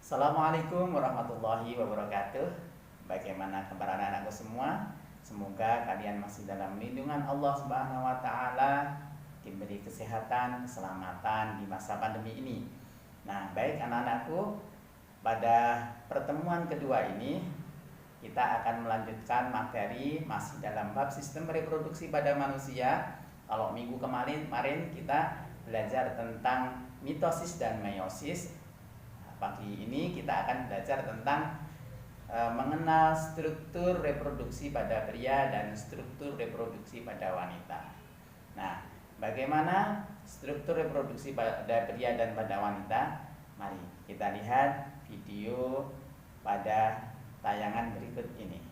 Assalamualaikum warahmatullahi wabarakatuh. Bagaimana kabar anak-anakku semua? Semoga kalian masih dalam lindungan Allah Subhanahu wa taala, diberi kesehatan, keselamatan di masa pandemi ini. Nah, baik anak-anakku, pada pertemuan kedua ini kita akan melanjutkan materi masih dalam bab sistem reproduksi pada manusia. Kalau minggu kemarin kita belajar tentang mitosis dan meiosis. Pagi ini kita akan belajar tentang mengenal struktur reproduksi pada pria dan struktur reproduksi pada wanita. Nah, bagaimana struktur reproduksi pada pria dan pada wanita? Mari kita lihat video pada tayangan berikut ini.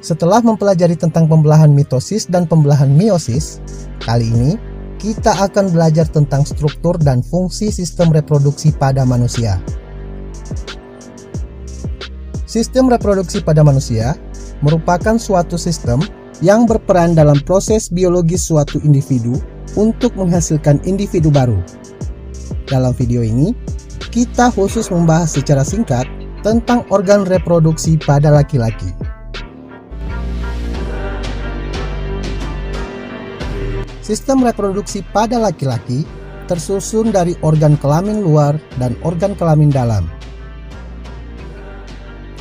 Setelah mempelajari tentang pembelahan mitosis dan pembelahan meiosis, kali ini kita akan belajar tentang struktur dan fungsi sistem reproduksi pada manusia. Sistem reproduksi pada manusia merupakan suatu sistem yang berperan dalam proses biologis suatu individu untuk menghasilkan individu baru. Dalam video ini, kita khusus membahas secara singkat tentang organ reproduksi pada laki-laki. Sistem reproduksi pada laki-laki tersusun dari organ kelamin luar dan organ kelamin dalam.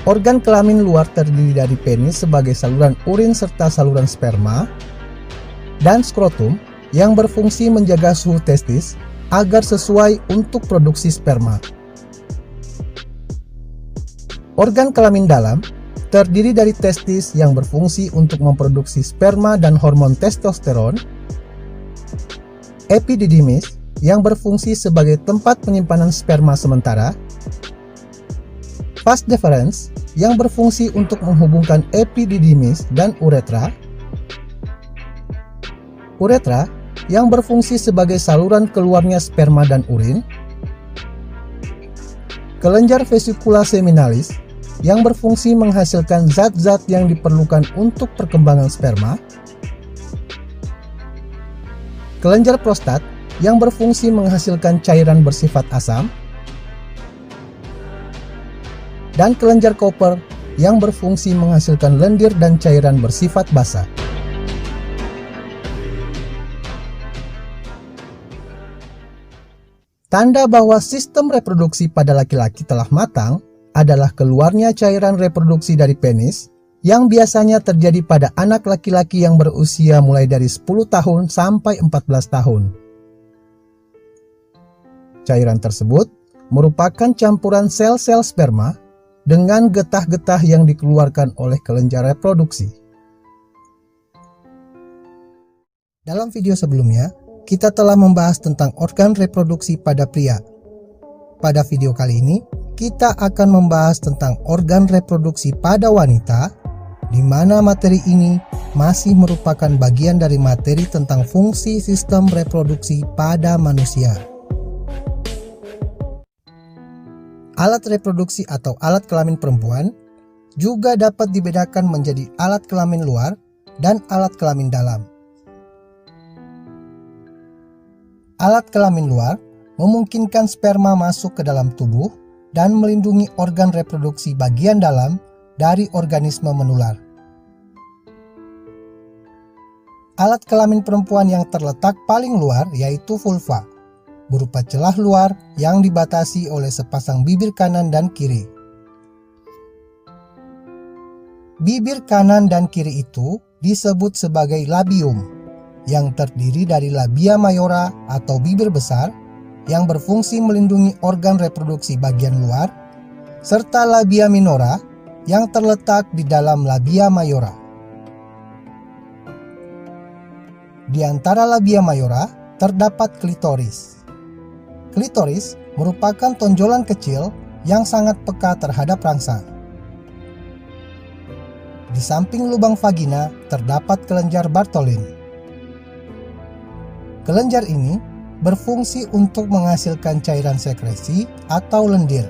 Organ kelamin luar terdiri dari penis sebagai saluran urin serta saluran sperma, dan skrotum yang berfungsi menjaga suhu testis agar sesuai untuk produksi sperma. Organ kelamin dalam terdiri dari testis yang berfungsi untuk memproduksi sperma dan hormon testosteron, epididymis yang berfungsi sebagai tempat penyimpanan sperma sementara, vas deferens yang berfungsi untuk menghubungkan epididymis dan uretra, uretra yang berfungsi sebagai saluran keluarnya sperma dan urin, kelenjar vesicula seminalis yang berfungsi menghasilkan zat-zat yang diperlukan untuk perkembangan sperma, kelenjar prostat yang berfungsi menghasilkan cairan bersifat asam, dan kelenjar Cooper yang berfungsi menghasilkan lendir dan cairan bersifat basa. Tanda bahwa sistem reproduksi pada laki-laki telah matang adalah keluarnya cairan reproduksi dari penis, yang biasanya terjadi pada anak laki-laki yang berusia mulai dari 10 tahun sampai 14 tahun. Cairan tersebut merupakan campuran sel-sel sperma dengan getah-getah yang dikeluarkan oleh kelenjar reproduksi. Dalam video sebelumnya, kita telah membahas tentang organ reproduksi pada pria. Pada video kali ini, kita akan membahas tentang organ reproduksi pada wanita, di mana materi ini masih merupakan bagian dari materi tentang fungsi sistem reproduksi pada manusia. Alat reproduksi atau alat kelamin perempuan juga dapat dibedakan menjadi alat kelamin luar dan alat kelamin dalam. Alat kelamin luar memungkinkan sperma masuk ke dalam tubuh dan melindungi organ reproduksi bagian dalam dari organisme menular. Alat kelamin perempuan yang terletak paling luar yaitu vulva, berupa celah luar yang dibatasi oleh sepasang bibir kanan dan kiri. Bibir kanan dan kiri itu disebut sebagai labium, yang terdiri dari labia mayora atau bibir besar yang berfungsi melindungi organ reproduksi bagian luar, serta labia minora yang terletak di dalam labia mayora. Di antara labia mayora terdapat klitoris. Klitoris merupakan tonjolan kecil yang sangat peka terhadap rangsang. Di samping lubang vagina terdapat kelenjar Bartholin. Kelenjar ini berfungsi untuk menghasilkan cairan sekresi atau lendir.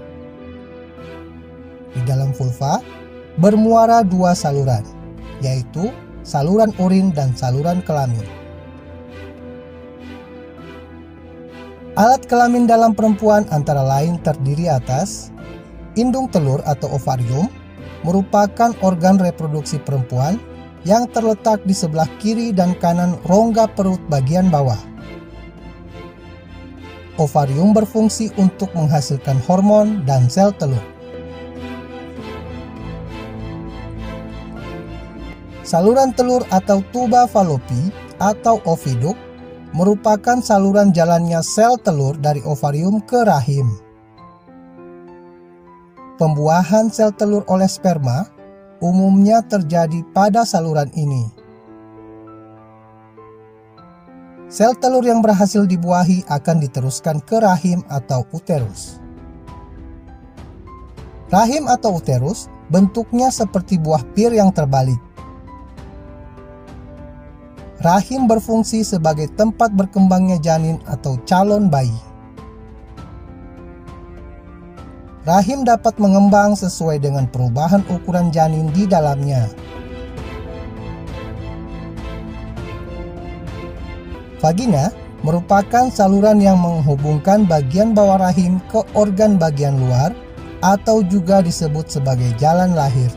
Di dalam vulva bermuara dua saluran, yaitu saluran urin, dan saluran kelamin. Alat kelamin dalam perempuan antara lain terdiri atas indung telur atau ovarium, merupakan organ reproduksi perempuan yang terletak di sebelah kiri dan kanan rongga perut bagian bawah. Ovarium berfungsi untuk menghasilkan hormon dan sel telur. Saluran telur atau tuba falopi atau oviduk merupakan saluran jalannya sel telur dari ovarium ke rahim. Pembuahan sel telur oleh sperma umumnya terjadi pada saluran ini. Sel telur yang berhasil dibuahi akan diteruskan ke rahim atau uterus. Rahim atau uterus bentuknya seperti buah pir yang terbalik. Rahim berfungsi sebagai tempat berkembangnya janin atau calon bayi. Rahim dapat mengembang sesuai dengan perubahan ukuran janin di dalamnya. Vagina merupakan saluran yang menghubungkan bagian bawah rahim ke organ bagian luar atau juga disebut sebagai jalan lahir.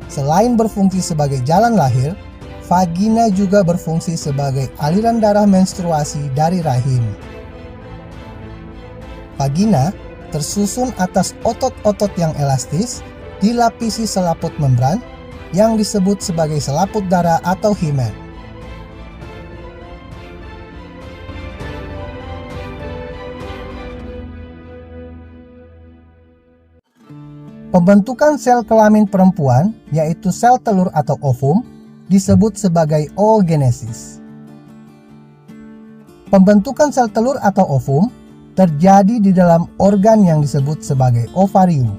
Selain berfungsi sebagai jalan lahir, vagina juga berfungsi sebagai aliran darah menstruasi dari rahim. Vagina tersusun atas otot-otot yang elastis, dilapisi selaput membran yang disebut sebagai selaput darah atau himen. Pembentukan sel kelamin perempuan, yaitu sel telur atau ovum, disebut sebagai oogenesis. Pembentukan sel telur atau ovum terjadi di dalam organ yang disebut sebagai ovarium.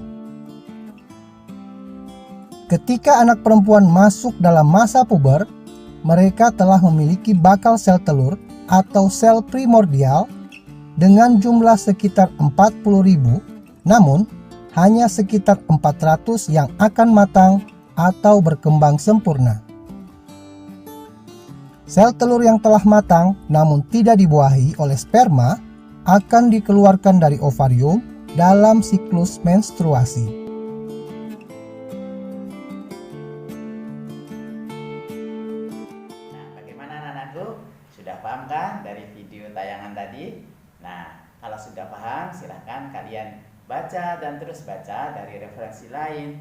Ketika anak perempuan masuk dalam masa puber, mereka telah memiliki bakal sel telur atau sel primordial dengan jumlah sekitar 40.000, namun hanya sekitar 400 yang akan matang atau berkembang sempurna. Sel telur yang telah matang namun tidak dibuahi oleh sperma akan dikeluarkan dari ovarium dalam siklus menstruasi. Nah, bagaimana anak-anakku? Sudah paham kan dari video tayangan tadi? Nah, kalau sudah paham silahkan kalian baca dan terus baca dari referensi lain.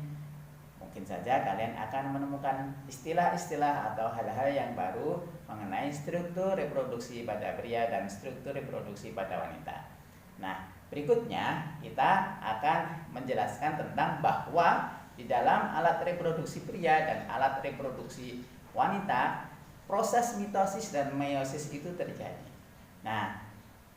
Mungkin saja kalian akan menemukan istilah-istilah atau hal-hal yang baru mengenai struktur reproduksi pada pria dan struktur reproduksi pada wanita. Nah, berikutnya kita akan menjelaskan tentang bahwa di dalam alat reproduksi pria dan alat reproduksi wanita, proses mitosis dan meiosis itu terjadi. Nah,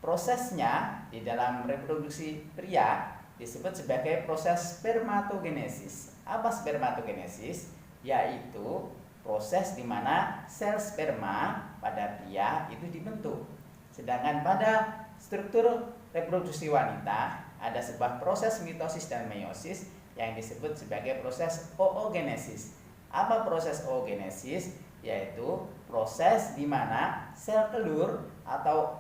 prosesnya di dalam reproduksi pria disebut sebagai proses spermatogenesis. Apa spermatogenesis? Yaitu proses di mana sel sperma pada pria itu dibentuk. Sedangkan pada struktur reproduksi wanita ada sebuah proses mitosis dan meiosis yang disebut sebagai proses oogenesis. Apa proses oogenesis? Yaitu proses di mana sel telur atau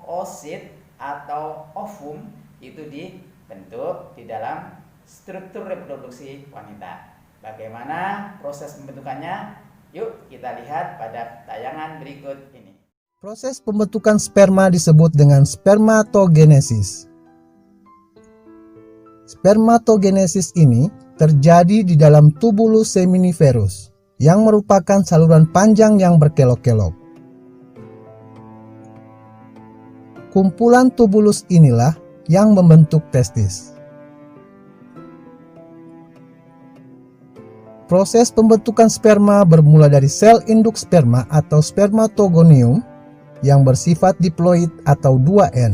oosit atau ovum itu dibentuk di dalam struktur reproduksi wanita. Bagaimana proses pembentukannya? Yuk kita lihat pada tayangan berikut ini. Proses pembentukan sperma disebut dengan spermatogenesis. Spermatogenesis ini terjadi di dalam tubulus seminiferus, yang merupakan saluran panjang yang berkelok-kelok. Kumpulan tubulus inilah yang membentuk testis. Proses pembentukan sperma bermula dari sel induk sperma atau spermatogonium yang bersifat diploid atau 2N.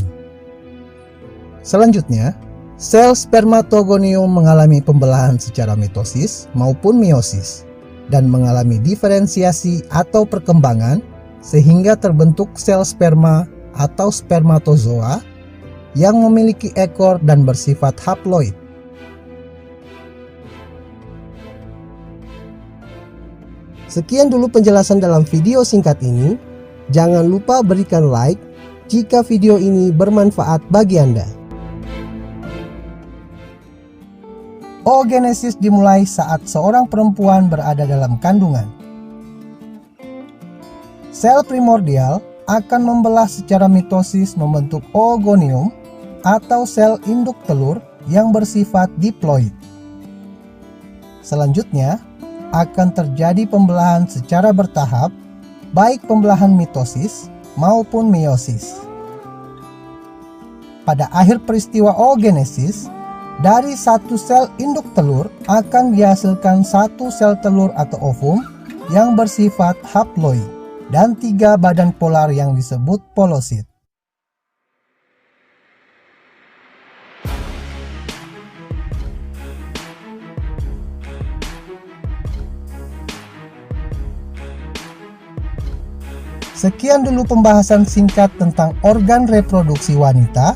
Selanjutnya, sel spermatogonium mengalami pembelahan secara mitosis maupun meiosis dan mengalami diferensiasi atau perkembangan sehingga terbentuk sel sperma atau spermatozoa yang memiliki ekor dan bersifat haploid. Sekian dulu penjelasan dalam video singkat ini. Jangan lupa berikan like jika video ini bermanfaat bagi Anda. Oogenesis dimulai saat seorang perempuan berada dalam kandungan. Sel primordial akan membelah secara mitosis membentuk oogonium atau sel induk telur yang bersifat diploid. Selanjutnya, akan terjadi pembelahan secara bertahap, baik pembelahan mitosis maupun meiosis. Pada akhir peristiwa oogenesis, dari satu sel induk telur akan dihasilkan satu sel telur atau ovum yang bersifat haploid dan 3 badan polar yang disebut polosit. Sekian dulu pembahasan singkat tentang organ reproduksi wanita.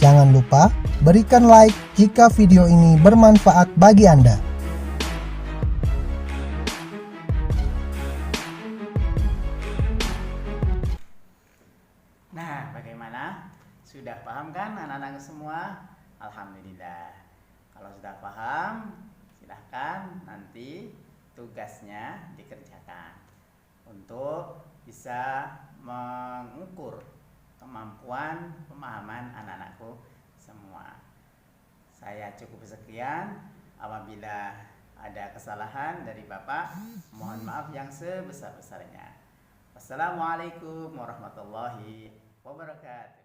Jangan lupa berikan like jika video ini bermanfaat bagi Anda. Nah, bagaimana? Sudah paham kan anak-anak semua? Alhamdulillah. Kalau sudah paham, silahkan nanti tugasnya dikerjakan untuk bisa mengukur kemampuan pemahaman anak-anakku semua. Saya cukup sekian. Apabila ada kesalahan dari Bapak, mohon maaf yang sebesar-besarnya. Wassalamualaikum warahmatullahi wabarakatuh.